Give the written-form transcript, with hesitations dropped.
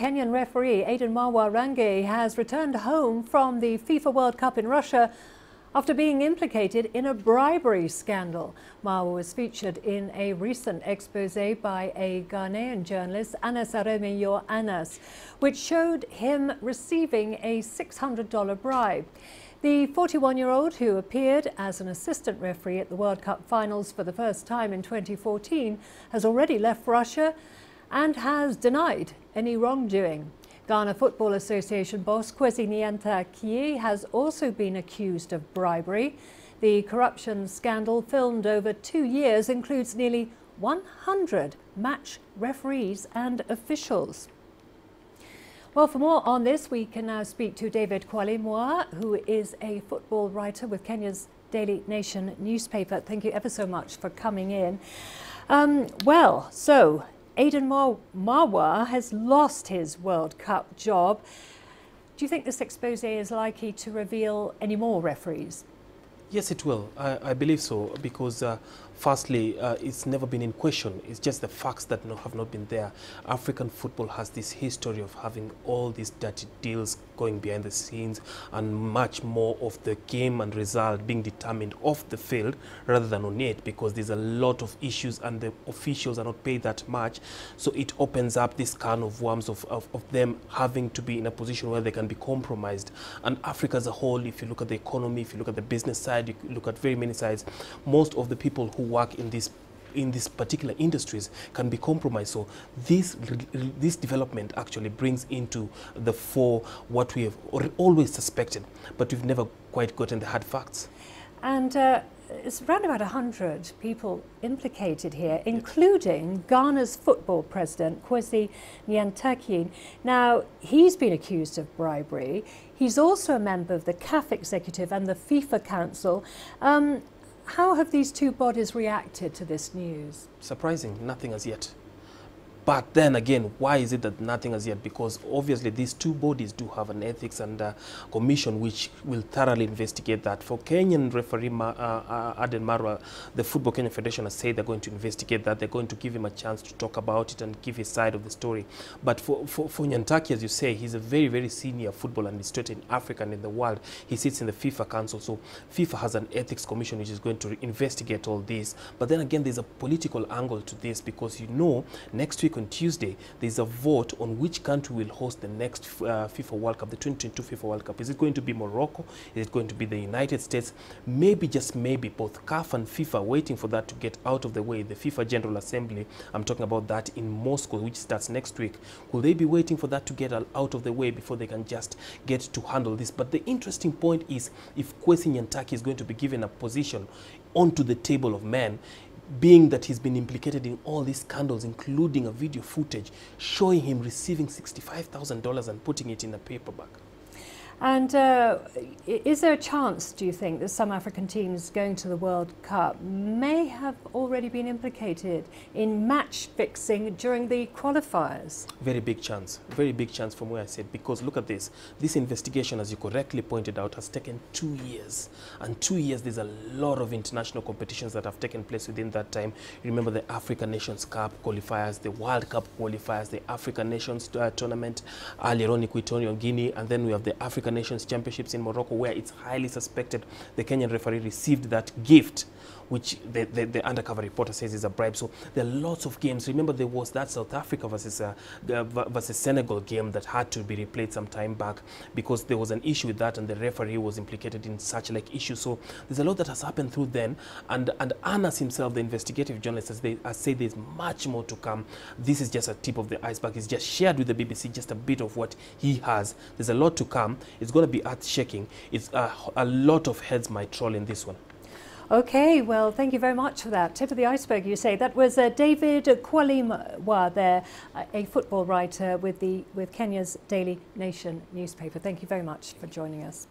Kenyan referee Aden Marwa Range has returned home from the FIFA World Cup in Russia after being implicated in a bribery scandal. Marwa was featured in a recent expose by a Ghanaian journalist, Aremeyaw Anas, which showed him receiving a $600 bribe. The 41-year-old, who appeared as an assistant referee at the World Cup finals for the first time in 2014, has already left Russia and has denied any wrongdoing. Ghana Football Association boss Kwesi Nyan-ta-kyi has also been accused of bribery. The corruption scandal, filmed over 2 years, includes nearly 100 match referees and officials. Well, for more on this, we can now speak to David Kwali, who is a football writer with Kenya's Daily Nation newspaper. Thank you ever so much for coming in. So Aden Marwa has lost his World Cup job. Do you think this expose is likely to reveal any more referees? Yes, it will. I believe so, because firstly, it's never been in question. It's just the facts that have not been there. African football has this history of having all these dirty deals going behind the scenes, and much more of the game and result being determined off the field rather than on it, because there's a lot of issues and the officials are not paid that much. So it opens up this can of worms of them having to be in a position where they can be compromised. And Africa as a whole, if you look at the economy, if you look at the business side, you look at very many sides, most of the people who work in these particular industries can be compromised. So this development actually brings into the fore what we have always suspected, but we've never quite gotten the hard facts. And it's around about 100 people implicated here, including Ghana's football president, Kwesi Nyan-ta-kyi. Now, he's been accused of bribery. He's also a member of the CAF executive and the FIFA Council. How have these two bodies reacted to this news? Surprising, nothing as yet. But then again, why is it that nothing as yet? Because obviously these two bodies do have an ethics and commission which will thoroughly investigate that. For Kenyan referee Aden Marwa, the Football Kenya Federation has said they're going to investigate that. They're going to give him a chance to talk about it and give his side of the story. But for Nyan-ta-kyi, as you say, he's a very, very senior football administrator in Africa and in the world. He sits in the FIFA Council. So FIFA has an ethics commission which is going to investigate all this. But then again, there's a political angle to this, because next week on Tuesday, there's a vote on which country will host the next FIFA World Cup, the 2022 FIFA World Cup. Is it going to be Morocco? Is it going to be the United States? Maybe, just maybe, both CAF and FIFA waiting for that to get out of the way. The FIFA General Assembly, I'm talking about that in Moscow, which starts next week. Will they be waiting for that to get out of the way before they can just get to handle this? But the interesting point is, if Kwesi Nyan-ta-kyi is going to be given a position onto the table of men, being that he's been implicated in all these scandals, including a video footage showing him receiving $65,000 and putting it in a paper bag. And is there a chance, do you think, that some African teams going to the World Cup may have already been implicated in match fixing during the qualifiers? Very big chance from where I said, because look at this. This investigation, as you correctly pointed out, has taken 2 years. And 2 years, there's a lot of international competitions that have taken place within that time. Remember the African Nations Cup qualifiers, the World Cup qualifiers, the African Nations Tournament, earlier on Equatorial Guinea, and then we have the African Nations Championships in Morocco, where it's highly suspected the Kenyan referee received that gift, which the undercover reporter says is a bribe. So there are lots of games. Remember, there was that South Africa versus Senegal game that had to be replayed some time back because there was an issue with that and the referee was implicated in such like issues. So there's a lot that has happened through then. And Anas himself, the investigative journalist, has said there's much more to come. This is just a tip of the iceberg. He's just shared with the BBC just a bit of what he has. There's a lot to come. It's going to be earth-shaking. It's a lot of heads might roll in this one. Okay, well, thank you very much for that. Tip of the iceberg, you say. That was David Kwali there, a football writer with Kenya's Daily Nation newspaper. Thank you very much for joining us.